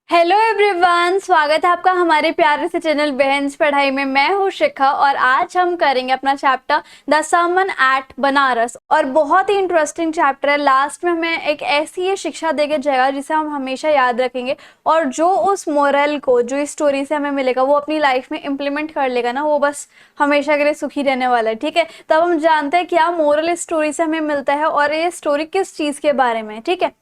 Hello everyone, स्वागत है आपका हमारे प्यारे से चैनल बहन्स पढ़ाई में। मैं हूँ शिखा और आज हम करेंगे अपना chapter the sermon at Banaras. और बहुत ही इंटरेस्टिंग चैप्टर है। लास्ट में हमें एक ऐसी ये शिक्षा देके जाएगा जिसे हम हमेशा याद रखेंगे, और जो उस मोरल को जो इस स्टोरी से हमें मिलेगा वो अपनी लाइफ में इम्प्लीमेंट कर लेगा ना, वो बस हमेशा के लिए सुखी रहने वाला है। ठीक है, तब हम जानते हैं क्या मोरल इस स्टोरी से हमें मिलता है और ये स्टोरी किस चीज के बारे में है। ठीक है,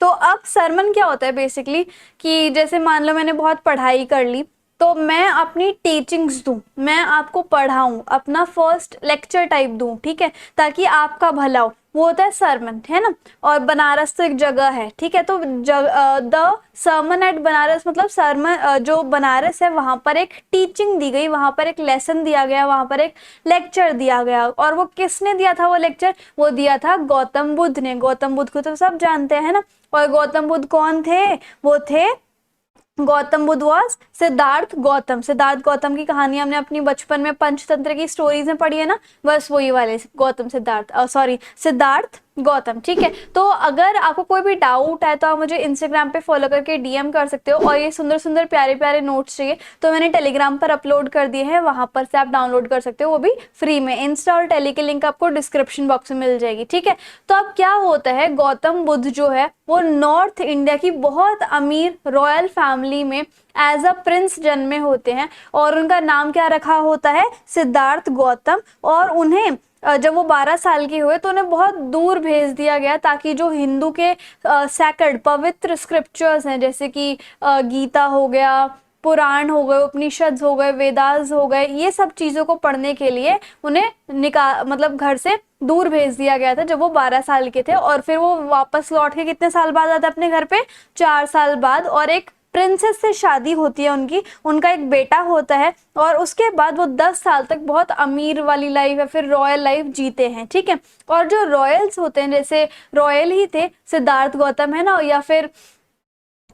तो अब सरमन क्या होता है बेसिकली कि जैसे मान लो मैंने बहुत पढ़ाई कर ली, तो मैं अपनी टीचिंग्स दूं, मैं आपको पढ़ाऊं, अपना फर्स्ट लेक्चर टाइप दूं, ठीक है, ताकि आपका भला हो। वो होता है सरमन, है ना। और बनारस तो एक जगह है, ठीक है, तो द सरमन एट बनारस मतलब सरमन जो बनारस है वहां पर एक टीचिंग दी गई, वहां पर एक लेसन दिया गया, वहां पर एक लेक्चर दिया गया। और वो किसने दिया था वो लेक्चर? वो दिया था गौतम बुद्ध ने। गौतम बुद्ध को तो सब जानते हैं ना। और गौतम बुद्ध कौन थे? वो थे, गौतम बुद्ध वॉज सिद्धार्थ गौतम। सिद्धार्थ गौतम की कहानी हमने अपनी बचपन में पंचतंत्र की स्टोरीज में पढ़ी है ना, बस वही वाले गौतम सिद्धार्थ, सॉरी सिद्धार्थ गौतम। ठीक है, तो अगर आपको कोई भी डाउट है तो आप मुझे इंस्टाग्राम पे फॉलो करके डीएम कर सकते हो। और ये सुंदर सुंदर प्यारे प्यारे नोट्स चाहिए तो मैंने टेलीग्राम पर अपलोड कर दिए हैं, वहां पर से आप डाउनलोड कर सकते हो, वो भी फ्री में। इंस्टा और टेली की लिंक आपको डिस्क्रिप्शन बॉक्स में मिल जाएगी। ठीक है, तो अब क्या होता है, गौतम बुद्ध जो है वो नॉर्थ इंडिया की बहुत अमीर रॉयल फैमिली में एज अ प्रिंस जन्मे होते हैं। और उनका नाम क्या रखा होता है? सिद्धार्थ गौतम। और उन्हें जब वो 12 साल के हुए तो उन्हें बहुत दूर भेज दिया गया, ताकि जो हिंदू के सैक्रेड पवित्र स्क्रिप्चर्स हैं, जैसे कि गीता हो गया, पुराण हो गए, उपनिषद हो गए, वेदास हो गए, ये सब चीजों को पढ़ने के लिए उन्हें मतलब घर से दूर भेज दिया गया था जब वो 12 साल के थे। और फिर वो वापस लौट के कितने साल बाद आते अपने घर पे? 4 साल बाद। और एक प्रिंसेस से शादी होती है उनकी, उनका एक बेटा होता है। और उसके बाद वो 10 साल तक बहुत अमीर वाली लाइफ या फिर रॉयल लाइफ जीते हैं। ठीक है, और जो रॉयल्स होते हैं, जैसे रॉयल ही थे सिद्धार्थ गौतम, है ना, या फिर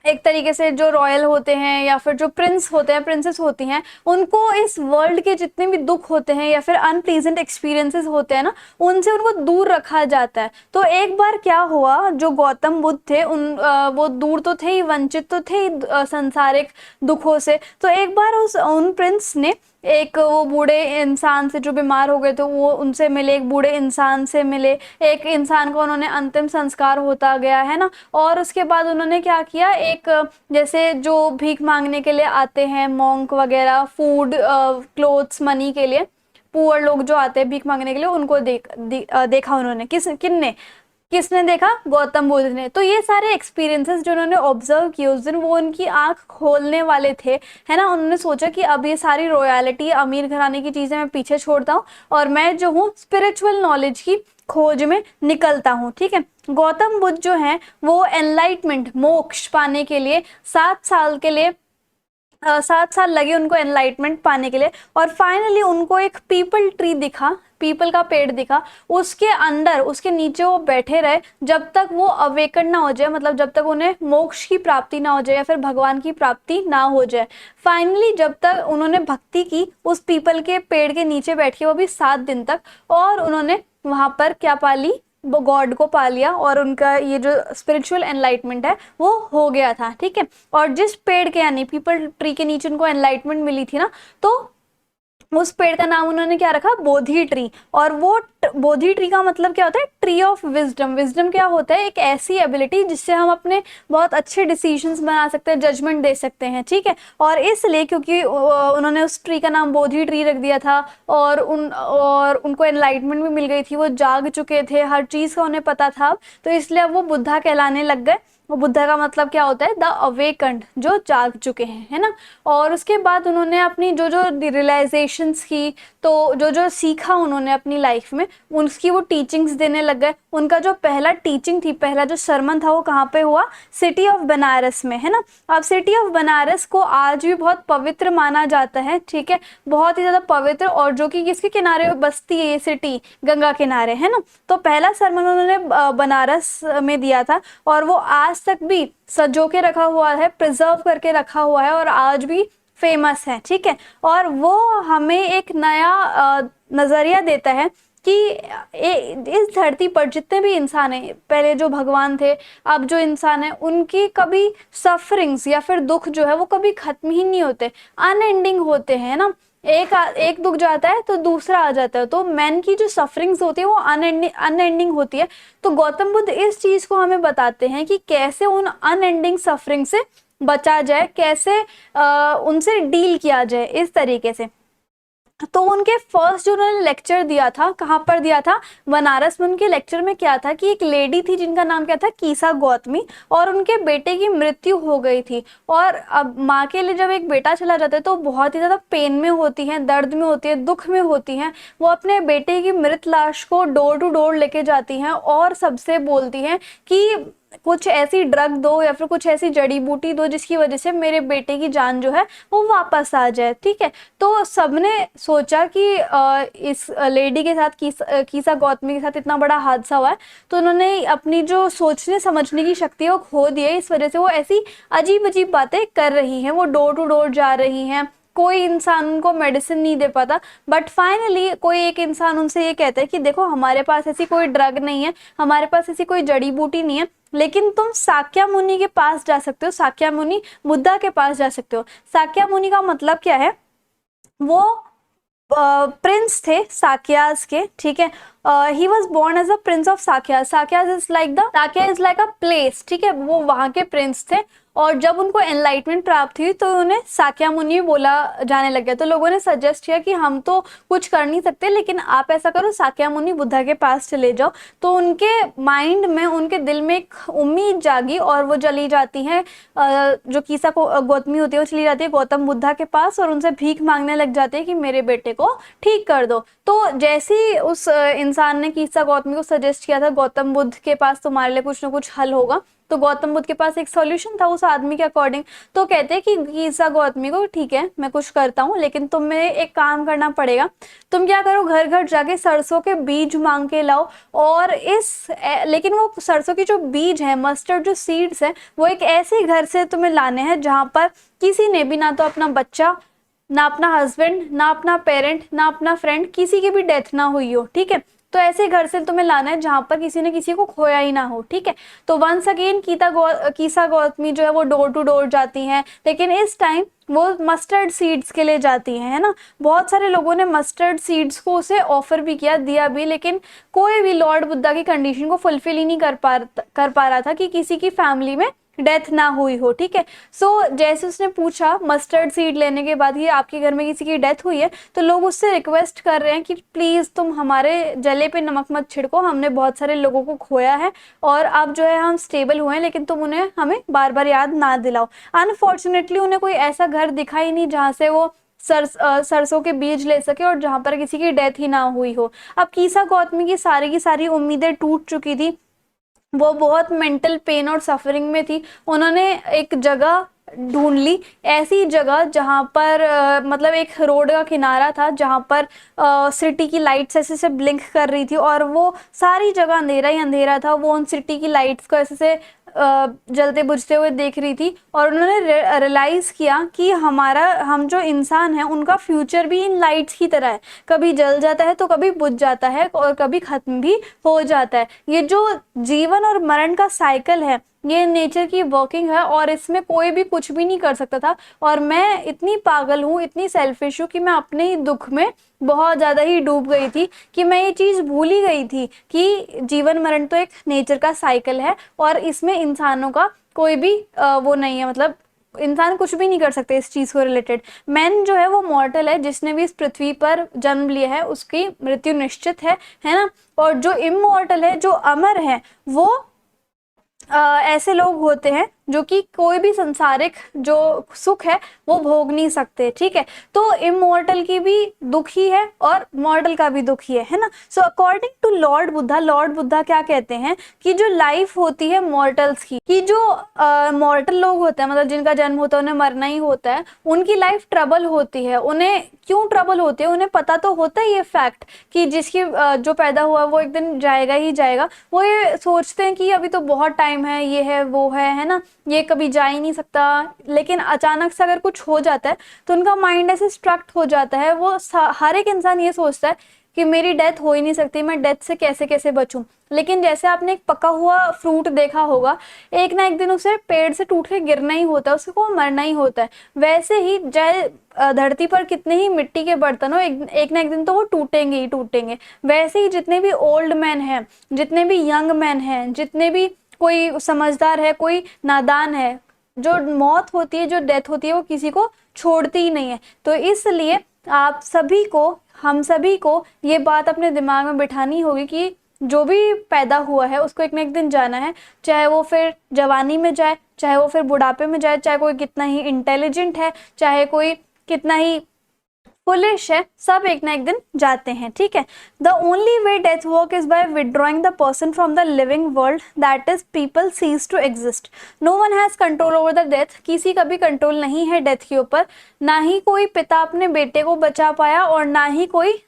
एक तरीके से जो रॉयल होते हैं या फिर जो प्रिंस होते हैं, प्रिंसेस होती हैं, उनको इस वर्ल्ड के जितने भी दुख होते हैं या फिर अनप्लीजेंट एक्सपीरियंसेस होते हैं ना, उनसे उनको दूर रखा जाता है। तो एक बार क्या हुआ, जो गौतम बुद्ध थे वो दूर तो थे ही, वंचित तो थे ही संसारिक दुखों से। तो एक बार उन प्रिंस ने एक वो बूढ़े इंसान से, जो बीमार हो गए थे, वो उनसे मिले, एक बूढ़े इंसान से मिले। एक इंसान को उन्होंने अंतिम संस्कार होता गया, है ना। और उसके बाद उन्होंने क्या किया, एक जैसे जो भीख मांगने के लिए आते हैं मॉन्क वगैरह, फूड क्लोथ्स मनी के लिए, पुअर लोग जो आते हैं भीख मांगने के लिए, उनको देखा उन्होंने। किसने किसने देखा? गौतम बुद्ध ने। तो ये सारे एक्सपीरियंसेस जो उन्होंने ऑब्जर्व किए उस दिन, वो उनकी आंख खोलने वाले थे, है ना। उन्होंने सोचा कि अब ये सारी रॉयलिटी, अमीर घराने की चीजें मैं पीछे छोड़ता हूँ और मैं जो हूँ स्पिरिचुअल नॉलेज की खोज में निकलता हूँ। ठीक है, गौतम बुद्ध जो है वो एनलाइटमेंट, मोक्ष पाने के लिए 7 साल के लिए 7 साल लगे उनको एनलाइटमेंट पाने के लिए। और फाइनली उनको एक पीपल ट्री दिखा, पीपल का पेड़ दिखा, उसके अंदर, उसके नीचे वो बैठे रहे जब तक वो अवेकन ना हो जाए, मतलब जब तक उन्हें मोक्ष की प्राप्ति ना हो जाए या फिर भगवान की प्राप्ति ना हो जाए। फाइनली जब तक उन्होंने भक्ति की उस पीपल के पेड़ के नीचे बैठ के, वो भी 7 दिन तक, और उन्होंने वहां पर क्या पा ली? वो गॉड को पा लिया, और उनका ये जो स्पिरिचुअल एनलाइटमेंट है वो हो गया था। ठीक है, और जिस पेड़ के यानी पीपल ट्री के नीचे उनको एनलाइटमेंट मिली थी ना, तो उस पेड़ का नाम उन्होंने क्या रखा? बोधि ट्री। और वो बोधि ट्री का मतलब क्या होता है? Tree of wisdom. विजडम क्या होता है? एक ऐसी एबिलिटी जिससे हम अपने बहुत अच्छे डिसीजंस बना सकते हैं, जजमेंट दे सकते हैं। ठीक है, और इसलिए क्योंकि उन्होंने उस ट्री का नाम बोधि ट्री रख दिया था, और उनको एनलाइटमेंट भी मिल गई थी, वो जाग चुके थे, हर चीज का उन्हें पता था, तो इसलिए अब वो बुद्धा कहलाने लग गए। वो बुद्धा का मतलब क्या होता है? द अवेकंड, जो जाग चुके हैं, है ना। और उसके बाद उन्होंने अपनी जो जो रियलाइजेशंस की, तो जो जो सीखा उन्होंने अपनी लाइफ में, उसकी वो टीचिंग्स देने लग गए। उनका जो पहला टीचिंग थी, पहला जो सरमन था, वो कहाँ पे हुआ? सिटी ऑफ बनारस में, है ना। अब सिटी ऑफ बनारस को आज भी बहुत पवित्र माना जाता है। ठीक है, बहुत ही ज्यादा पवित्र, और जो कि किसके किनारे बसती है ये सिटी? गंगा किनारे, है ना। तो पहला सरमन उन्होंने बनारस में दिया था, और वो आज तक भी सजो के रखा हुआ है, प्रिजर्व करके रखा हुआ है, और आज भी फेमस है। ठीक है, और वो हमें एक नया नजरिया देता है कि इस धरती पर जितने भी इंसान हैं, पहले जो भगवान थे, अब जो इंसान है, उनकी कभी सफरिंग्स या फिर दुख जो है वो कभी खत्म ही नहीं होते, अनएंडिंग होते हैं ना। एक दुख जाता है तो दूसरा आ जाता है, तो मैन की जो सफरिंग्स होती है वो अनएंडिंग होती है। तो गौतम बुद्ध इस चीज को हमें बताते हैं कि कैसे उन अनएंडिंग सफरिंग से बचा जाए, कैसे उनसे डील किया जाए इस तरीके से। तो उनके फर्स्ट जो उन्होंने लेक्चर दिया था, कहाँ पर दिया था, बनारस में। उनके लेक्चर में क्या था कि एक लेडी थी जिनका नाम क्या था, कीसा गौतमी, और उनके बेटे की मृत्यु हो गई थी। और अब माँ के लिए जब एक बेटा चला जाता है तो बहुत ही ज्यादा पेन में होती है, दर्द में होती है, दुख में होती है। वो अपने बेटे की मृत लाश को डोर टू डोर लेके जाती हैं और सबसे बोलती हैं कि कुछ ऐसी ड्रग दो या फिर कुछ ऐसी जड़ी बूटी दो जिसकी वजह से मेरे बेटे की जान जो है वो वापस आ जाए। ठीक है, तो सबने सोचा कि इस लेडी के साथ, कीसा गौतमी के साथ इतना बड़ा हादसा हुआ है, तो उन्होंने अपनी जो सोचने समझने की शक्ति है वो खो दी है। इस वजह से वो ऐसी अजीब अजीब बातें कर रही हैं, वो डोर टू डोर जा रही हैं, कोई इंसान उनको मेडिसिन नहीं दे पाता। बट फाइनली कोई एक इंसान उनसे ये कहता है कि देखो, हमारे पास ऐसी कोई ड्रग नहीं है, हमारे पास ऐसी कोई जड़ी बूटी नहीं है, लेकिन तुम साक्या मुनि के पास जा सकते हो, साक्या मुनि बुद्धा के पास जा सकते हो। साक्या मुनि का मतलब क्या है, वो प्रिंस थे साक्यास के। ठीक है, he was born as a prince of Sakyas. Sakyas is like Sakya is like a place. ठीक है, वो वहां के प्रिंस थे, और जब उनको एनलाइटमेंट प्राप्त हुई तो उन्हें साक्या मुनि बोला जाने लग गया। तो लोगों ने सजेस्ट किया कि हम तो कुछ कर नहीं सकते, लेकिन आप ऐसा करो, साक्या मुनि बुद्धा के पास चले जाओ। तो उनके माइंड में, उनके दिल में एक उम्मीद जागी, और वो चली जाती है, जो कीसा को गौतमी होती है वो चली जाती है गौतम बुद्धा के पास, और उनसे भीख मांगने लग जाती है कि मेरे बेटे को ठीक कर दो। तो जैसे ही उस इंसान ने कीसा गौतमी को सजेस्ट किया था, गौतम बुद्ध के पास तुम्हारे लिए कुछ ना कुछ हल होगा, तो गौतम बुद्ध के पास एक सॉल्यूशन था उस आदमी के अकॉर्डिंग। तो कहते हैं कि कीसा गौतमी को, ठीक है मैं कुछ करता हूँ, लेकिन तुम्हें एक काम करना पड़ेगा। तुम क्या करो, घर घर जाके सरसों के बीज मांग के लाओ, और लेकिन वो सरसों की जो बीज है, मस्टर्ड जो सीड्स है, वो एक ऐसे घर से तुम्हें लाने हैं जहां पर किसी ने भी, ना तो अपना बच्चा, ना अपना हस्बैंड, ना अपना पेरेंट, ना अपना फ्रेंड, किसी की भी डेथ ना हुई हो। ठीक है, तो ऐसे घर से तुम्हें लाना है जहां पर किसी ने किसी को खोया ही ना हो। ठीक है, तो वंस अगेन कीसा गौतमी जो है वो डोर टू डोर जाती हैं, लेकिन इस टाइम वो मस्टर्ड सीड्स के लिए जाती हैं, है ना। बहुत सारे लोगों ने मस्टर्ड सीड्स को उसे ऑफर भी किया, दिया भी, लेकिन कोई भी लॉर्ड बुद्धा की कंडीशन को फुलफिल ही नहीं कर पा रहा था कि किसी की फैमिली में डेथ ना हुई हो। ठीक है, सो जैसे उसने पूछा मस्टर्ड सीड लेने के बाद, ये आपके घर में किसी की डेथ हुई है, तो लोग उससे रिक्वेस्ट कर रहे हैं कि प्लीज तुम हमारे जले पे नमक मत छिड़को, हमने बहुत सारे लोगों को खोया है, और अब जो है हम स्टेबल हुए हैं, लेकिन तुम उन्हें हमें बार बार याद ना दिलाओ। अनफॉर्चुनेटली उन्हें कोई ऐसा घर दिखा ही नहीं जहाँ से वो सरसों के बीज ले सके और जहां पर किसी की डेथ ही ना हुई हो। अब कीसा गौतमी की सारी उम्मीदें टूट चुकी थी, वो बहुत मेंटल पेन और सफरिंग में थी। उन्होंने एक जगह ढूंढ ली, ऐसी जगह जहां पर मतलब एक रोड का किनारा था जहां पर सिटी की लाइट्स ऐसे से ब्लिंक कर रही थी, और वो सारी जगह अंधेरा ही अंधेरा था। वो उन सिटी की लाइट्स को ऐसे से जलते बुझते हुए देख रही थी, और उन्होंने रियलाइज किया कि हम जो इंसान हैं उनका फ्यूचर भी इन लाइट्स की तरह है, कभी जल जाता है तो कभी बुझ जाता है, और कभी खत्म भी हो जाता है। ये जो जीवन और मरण का साइकिल है, ये नेचर की वर्किंग है, और इसमें कोई भी कुछ भी नहीं कर सकता था। और मैं इतनी पागल हूँ, इतनी सेल्फिश हूँ कि मैं अपने ही दुख में बहुत ज्यादा ही डूब गई थी, कि मैं ये चीज भूल ही गई थी कि जीवन मरण तो एक नेचर का साइकिल है, और इसमें इंसानों का कोई भी वो नहीं है, मतलब इंसान कुछ भी नहीं कर सकते इस चीज को रिलेटेड। मैन जो है वो मॉर्टल है, जिसने भी इस पृथ्वी पर जन्म लिया है उसकी मृत्यु निश्चित है ना। और जो इमॉर्टल है, जो अमर है, वो ऐसे लोग होते हैं जो कि कोई भी संसारिक जो सुख है वो भोग नहीं सकते। ठीक है, तो इमॉर्टल की भी दुख ही है और मॉर्टल का भी दुख ही है ना। So according to lord Buddha क्या कहते हैं कि जो लाइफ होती है मॉर्टल्स की, कि जो मॉर्टल लोग होते हैं, मतलब जिनका जन्म होता है उन्हें मरना ही होता है, उनकी लाइफ ट्रबल होती है। उन्हें क्यों ट्रबल होती है, उन्हें पता तो होता है ये फैक्ट कि जिसकी जो पैदा हुआ वो एक दिन जाएगा ही जाएगा। वो ये सोचते हैं कि अभी तो बहुत टाइम है, ये है वो है ना, ये कभी जा ही नहीं सकता। लेकिन अचानक से अगर कुछ हो जाता है तो उनका माइंड ऐसे स्ट्रक्ट हो जाता है। वो हर एक इंसान ये सोचता है कि मेरी डेथ हो ही नहीं सकती, मैं डेथ से कैसे कैसे बचूं। लेकिन जैसे आपने एक पका हुआ फ्रूट देखा होगा, एक ना एक दिन उसे पेड़ से टूट के गिरना ही होता है, उसको मरना ही होता है। वैसे ही चाहे धरती पर कितने ही मिट्टी के बर्तन हो, एक ना एक दिन तो वो टूटेंगे ही टूटेंगे। वैसे ही जितने भी ओल्ड मैन हैं, जितने भी यंग मैन हैं, जितने भी कोई समझदार है, कोई नादान है, जो मौत होती है, जो डेथ होती है, वो किसी को छोड़ती ही नहीं है। तो इसलिए आप सभी को, हम सभी को ये बात अपने दिमाग में बिठानी होगी कि जो भी पैदा हुआ है उसको एक ना एक दिन जाना है। चाहे वो फिर जवानी में जाए, चाहे वो फिर बुढ़ापे में जाए, चाहे कोई कितना ही इंटेलिजेंट है, चाहे कोई कितना ही फुलिश है, सब एक ना एक दिन जाते हैं, ठीक है। The only way death work is by withdrawing the person from the living world, that is people cease to exist. No one has control over the death, किसी का भी कंट्रोल नहीं है डेथ के ऊपर। ना ही कोई पिता अपने बेटे को बचा पाया और ना ही कोई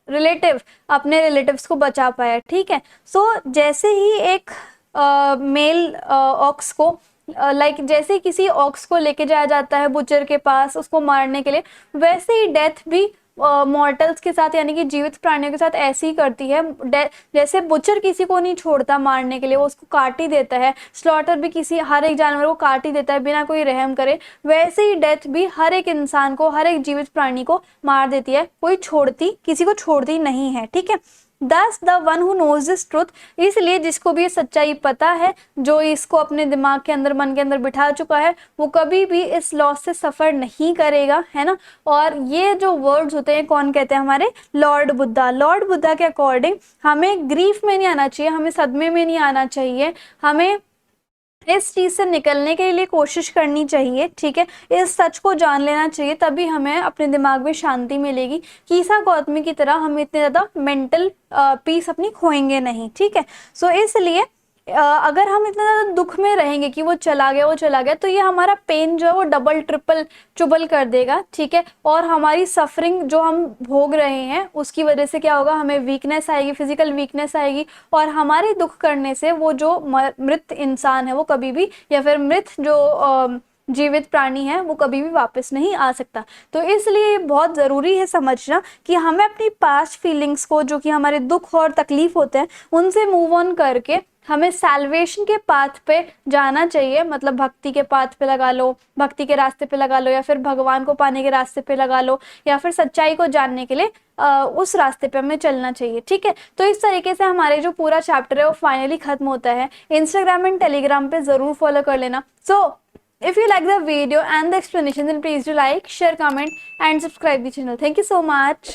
रिलेटिव अपने रिलेटिव्स को बचा पाया, ठीक है। सो जैसे ही एक मेल ऑक्स को जैसे ही किसी ऑक्स को लेके जाया जाता है बुचर के पास उसको मारने के लिए, वैसे ही डेथ भी मॉर्टल्स के साथ यानी कि जीवित प्राणियों के साथ ऐसे ही करती है। जैसे बुचर किसी को नहीं छोड़ता मारने के लिए, वो उसको काट ही देता है। स्लॉटर भी किसी हर एक जानवर को काट ही देता है बिना कोई रहम करे। वैसे ही डेथ भी हर एक इंसान को, हर एक जीवित प्राणी को मार देती है, कोई छोड़ती, किसी को छोड़ती नहीं है, ठीक है। Thus the one who knows this truth, इसलिए जिसको भी ये सच्चाई पता है, जो इसको अपने दिमाग के अंदर, मन के अंदर बिठा चुका है, वो कभी भी इस लॉस से सफर नहीं करेगा, है ना। और ये जो वर्ड्स होते हैं कौन कहते हैं? हमारे लॉर्ड बुद्धा। लॉर्ड बुद्धा के अकॉर्डिंग हमें ग्रीफ में नहीं आना चाहिए, हमें सदमे में नहीं आना चाहिए, हमें इस चीज से निकलने के लिए कोशिश करनी चाहिए, ठीक है। इस सच को जान लेना चाहिए, तभी हमें अपने दिमाग में शांति मिलेगी। कीसा गौतमी की तरह हम इतने ज्यादा मेंटल पीस अपनी खोएंगे नहीं, ठीक है। सो इसलिए अगर हम इतना ज्यादा दुख में रहेंगे कि वो चला गया, वो चला गया, तो ये हमारा पेन जो है वो डबल ट्रिपल चुबल कर देगा, ठीक है। और हमारी सफरिंग जो हम भोग रहे हैं उसकी वजह से क्या होगा? हमें वीकनेस आएगी, फिजिकल वीकनेस आएगी, और हमारे दुख करने से वो जो मृत इंसान है वो कभी भी, या फिर मृत जो जीवित प्राणी है वो कभी भी वापस नहीं आ सकता। तो इसलिए बहुत ज़रूरी है समझना कि हमें अपनी पास्ट फीलिंग्स को, जो कि हमारे दुख और तकलीफ होते हैं, उनसे मूव ऑन करके हमें सैल्वेशन के पाथ पे जाना चाहिए। मतलब भक्ति के पाथ पे लगा लो, भक्ति के रास्ते पे लगा लो, या फिर भगवान को पाने के रास्ते पे लगा लो, या फिर सच्चाई को जानने के लिए उस रास्ते पे हमें चलना चाहिए, ठीक है। तो इस तरीके से हमारे जो पूरा चैप्टर है वो फाइनली खत्म होता है। इंस्टाग्राम एंड टेलीग्राम पे ज़रूर फॉलो कर लेना। सो if you like the video and the explanation, then please do like, share, comment and subscribe the channel. Thank you so much.